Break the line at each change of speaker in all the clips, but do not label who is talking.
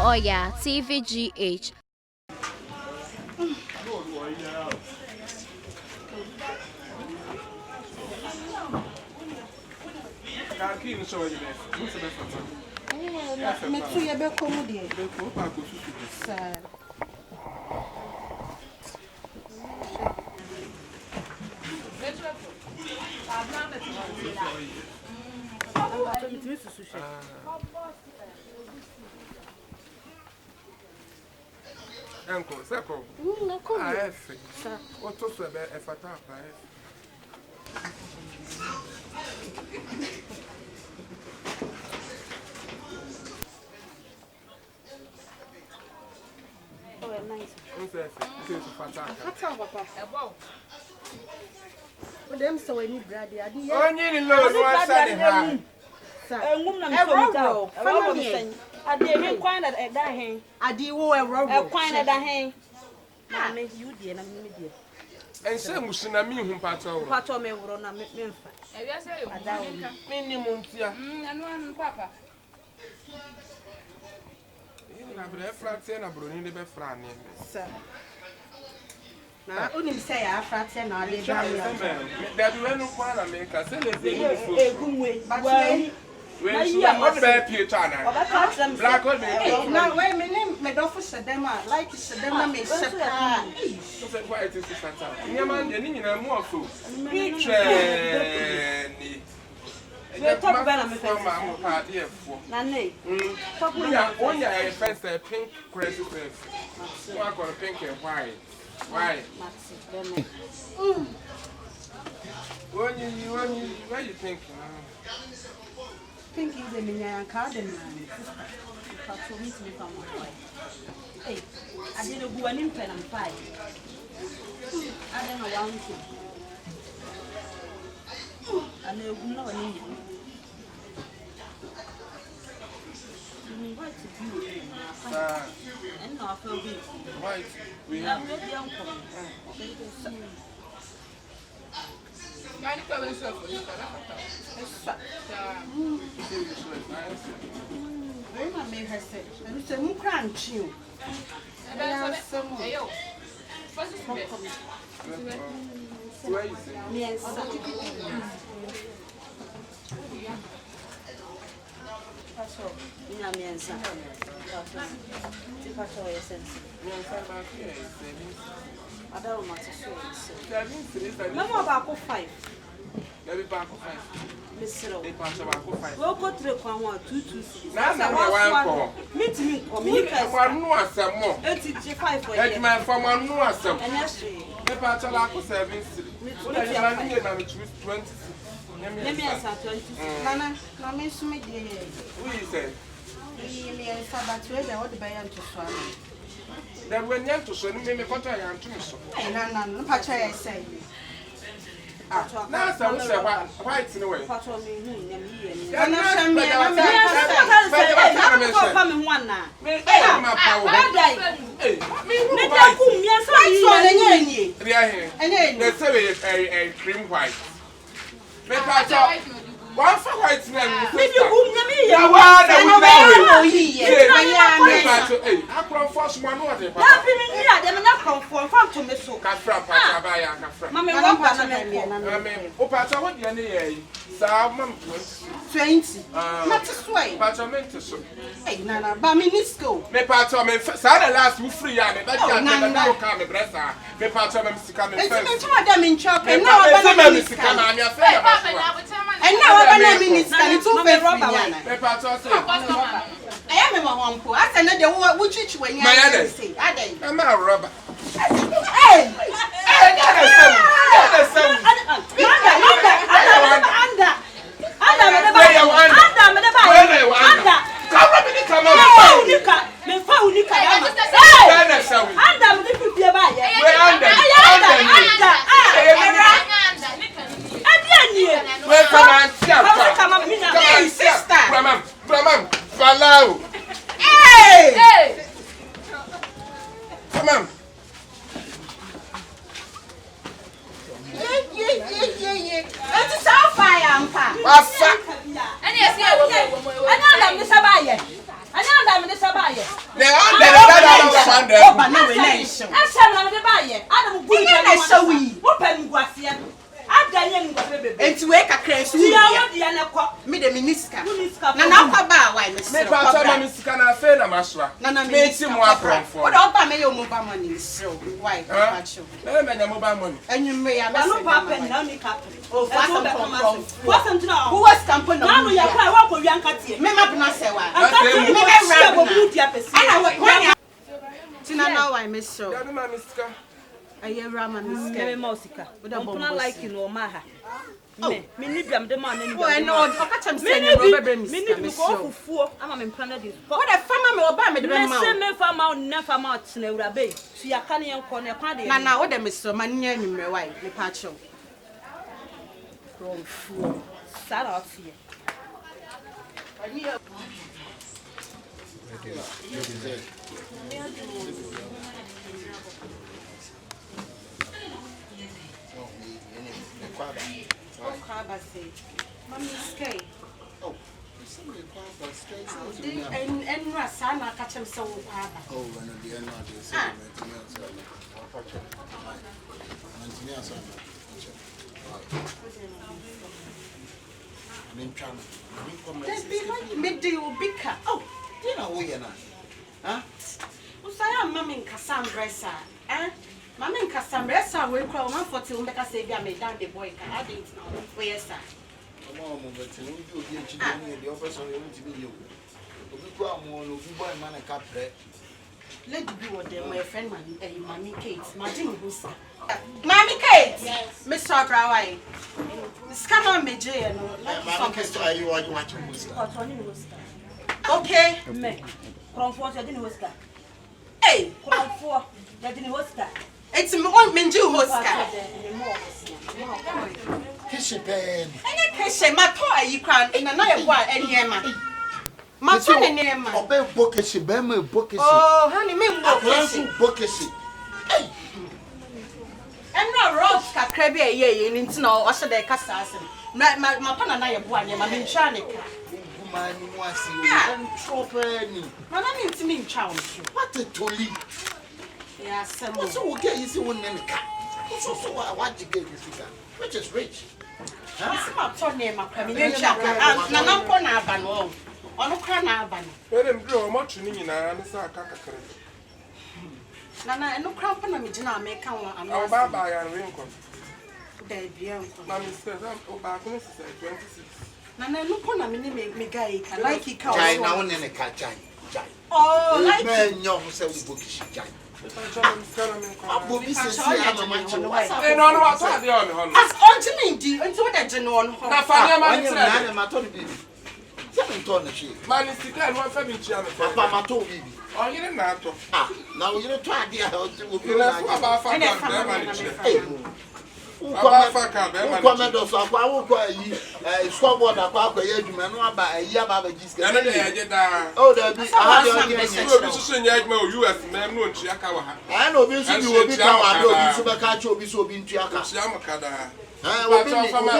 Oyaa, Tvgh.
Uncle, Sako. I have what to say a fata.
Oh, nice.
Who's that? It's Fata.
Them so any brady.
Oh, you know, what's that?
A woman, I didn't quite at that hand. I did a quite at that hand. I make you dear and me.
And some was in a mean patrol.
Patrol me run a minimum.
And one papa.
You have a flat and a brunny the flan.
Sir. Now, only say I frat and I live
there. You no one I make us
a good way.
But you are not bad, Peter. Black or
now, wait a minute, my daughter said them, like you said, them, may say,
why it is fantastic. Your man, you need more food. Peter. Talk about my party.
Nanny,
only I first a pink crescent. Walk on pink and white. Why? What you think?
Think he's a million card and for me to become my wife. Hey, I didn't go an impen and fight. I don't know one thing. I know an Indian. What to do? And not for me.
Why? We have no young woman.
I made her say, and it's a new crunch you. Yes, I don't want to show no more about 5.
Let me back of 5.
Mr.
They pass about 5.
We'll go to the 1, 2,
Now,
meet me, communicate.
One more, some more.
85 for
Let man from one more, some.
and yesterday.
The patch of like 7. What are you going to choose 20?
Let me answer 20. Nana, no, Miss me, dear.
We say,
We are Sabbath, where the old bayan to swallow.
that when you're to send me, what I am to so.
And Patch, I say.
Now, some say white in a way.
Patrol me,
I'm
coming one now.
Let's say a cream white. One for white man.
Maybe whom you
I
and it's over rubber. I am a one poor. I said, no, which you when you say,
I'm a rubber.
Hey,
come on.
It's so fire,
What's that?
I know I'm the Sabaye. Enti we kakra su ya me de miniska na na kwa ba why me
me pa cha me sika na fe na maswa
na
me ti mo akronfo
o da oba me yo mobile money so why pa cho
na me nya mobile money
anyume ya me
no papa na ni kapre
o fa some
what am tuna
who was campaign
na no ya kwa wa ko wi ankatie
me ma bina se wa
me be ra bo mu dia pesi
ana tina na why me so
ya no ma me sika
aye rama me sika
me mausika mpuna like no ma ha me ni biam de ma na ni
biam no o ka cham se ni ro bebe me sika me
ko fufuo ama me mpana de
o de fama me oba me de be ma
me se me fama na fama tsena ura be su ya kan yen ko ne kwa de
na o de me so ma nya anyumre why me pa cho from fuo
sara ofie
Kwaba say mami sky
Oh, somebody kwaba sky
and rasa na ka chem se wo kwaba
oh no the no the say maintenance
oh
you know who you na huh
usaya mami nkasa mbresa mami nkasa mbresa we kwa 140 umbeka say bia me down the boy ka I didn't know for yes sir
mo but you do obi enchi dey the office on you to be you obi kwa mo no obi boy man ka pre
lady be with them my friend mami Kate imagine who sir mami Kate yes Mr. Brawai scam on me jay no
mami Kate are you watching who's
okay
me kronfo so didn't hosta
hey
kronfo that didn't hosta
it's me on menji hosta
Keshey pen
ene Keshey ma to ayi kran ina na ye boa eniema ma to ne niema
obe Keshey be ma Keshey
oh honey me mo
Keshey hey
enra rock kakra bi eye ni ntina o hye de kasa asem ma pa na ye boa ne ma me ntwa ne ka
mani mo asi o tropeni
ma na me ntimi ntwa o
what a toli
ya semo
so we get you see one name ka so what you get you see which is rich
ma to ne ma kwa me ntwa na na mpo na aba no ono kra na aba no
wele mbro o motu ni nyina ne sa aka kakere
na eno kra mpo na me gina America won
ama o baba ya renko
da bia nko
na me say o ba ko ne 26
na eno mpo na me ni me guy ka Likeee ka
jai na one ne ka jai
oh Likeee
me nyo ho se wo Keshey jai Abobi sisi ama macho.
No no what ade on ho no.
As ontimi ndi nti wo de gene on ho.
Na fa ne ma ni
na na mato ni bibi. Se me to na hwe.
Mani sika no fa bi chia me.
Papa mato bibi.
O yire na ato.
Ah, na wo yire to ade a o ti wo bi
Na
na.
fa ba fa ka be ma ni chia.
Aba fa ka be ma ni. Ko me do so akwa wo ko ayi scoreboard akwa ye adwuma no aba ayi aba ba giska.
Na de ya je da.
Oh da bi aha de o
bi so nya adwuma o US na no ntua ka wa ha.
Ah na obi so bi obi ka wa do obi so be ka cha obi so obi ntua ka.
Tia mo ka da.
Obi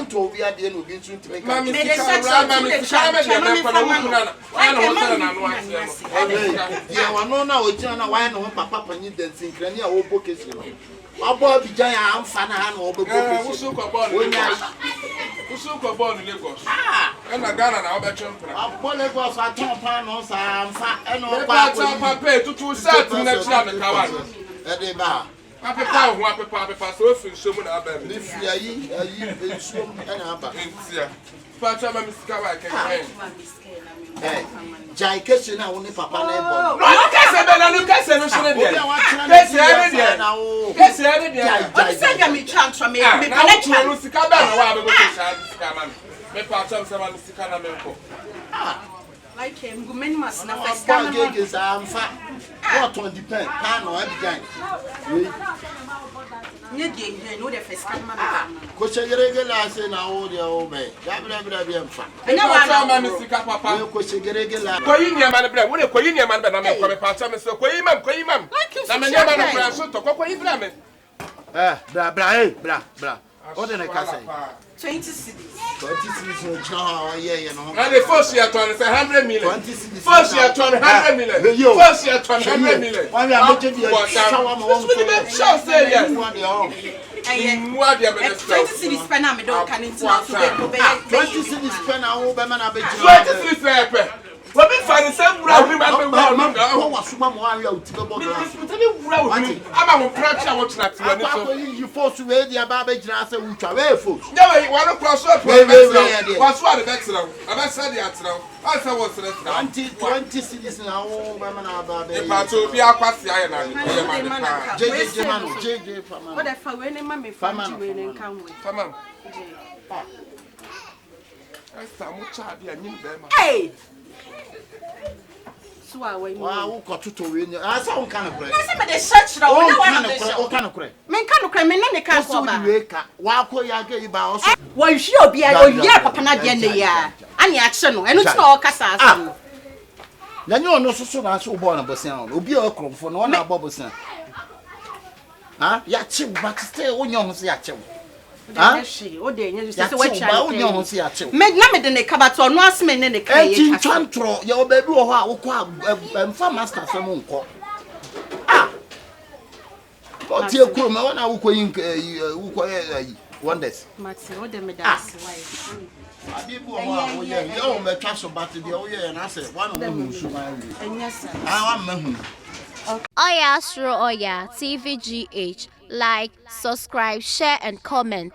nto obi ade na obi ntu ntime ka.
Mami sika me de ko na wo na. Ana wo sala na no ase.
Ye wano na ojina na why no papa panyi dancing krani a wo Keshey no. Abo abijan ya amfa na ha na wo be Keshey.
Usu ko ball ni Lagos. Na Ghana na wo be chompra.
Abo Lagos aton pa no sa amfa e no
pa papa tutu set na chira me kawa.
E de ba.
Apepa so fi nso mu na aba mi.
Ni fi ayi ensuo e na aba.
Ntia. Pa cha ma misika wa keke.
Jai Keshey na wo ni papa na e bo.
No Keshey be na no Keshey no shine de. Keshey de.
O se ga mi transfer me
na
connection.
No sika ba na wa be Keshey sika ma. Me pa cha se ma misika na me ko.
Like ngumeni mas na first
Aba
camera.
gege sa amfa. What on depend pa no abijan.
Nye de no the first camera.
Ko chegerege la se na wo de o be. Ya bra bi amfa.
Enya wa
cha ma misika papa.
Ko chegerege la.
Ko yi niam na bra. Wo de ko yi niam na bra na me ko me pa cha me so ko yi mam. Na me niam na bra so to ko yi bra me.
Bra. O de na ka say.
20 cities.
20 cities no cha o ye no.
Na the first year to say 100 million.
20 cities
First year 100 million. First year 100 million.
Why we are making the shower more?
Sure say yes.
What the 20 cities spend on me don't can into so they go back.
20 cities spend on woman and
20 cities spend. What be finding some ground?
I'm you forced to wear the ababage and answer which are very full.
No, you want to cross up. What's what the next round? I said the answer. I said what's the next round?
20 cities now, women are baby.
If I told me, I'll pass the iron.
JJ, what if I win a mammy family and come with?
Come on.
Hey! So I wait.
Wow, got to win. I saw kind of bread.
I said, but the church,
what kind of credit?
Men can't cry, men can't come back.
Why could you get about?
Well, she'll be a year, Papa Nadia, and action, and it's not Cassa.
Then you are not so much born of sound. Will be a crumb for no one about sound. Ah, Yachim, but stay on your Yachim.
She, oh, dear, you say,
what you want to see?
Make number in the cabat or no man in the cage.
Chantro, your baby or how farm master from Uncle. Ah, but your crew, my one, I will going wonders.
Maxie, what the medals.
I did go my castle, but the Oyaa and I said, one of them who's and yes, I am.
Oyaa, Suro, Oyaa, Tvgh. Like, subscribe, share, and comment.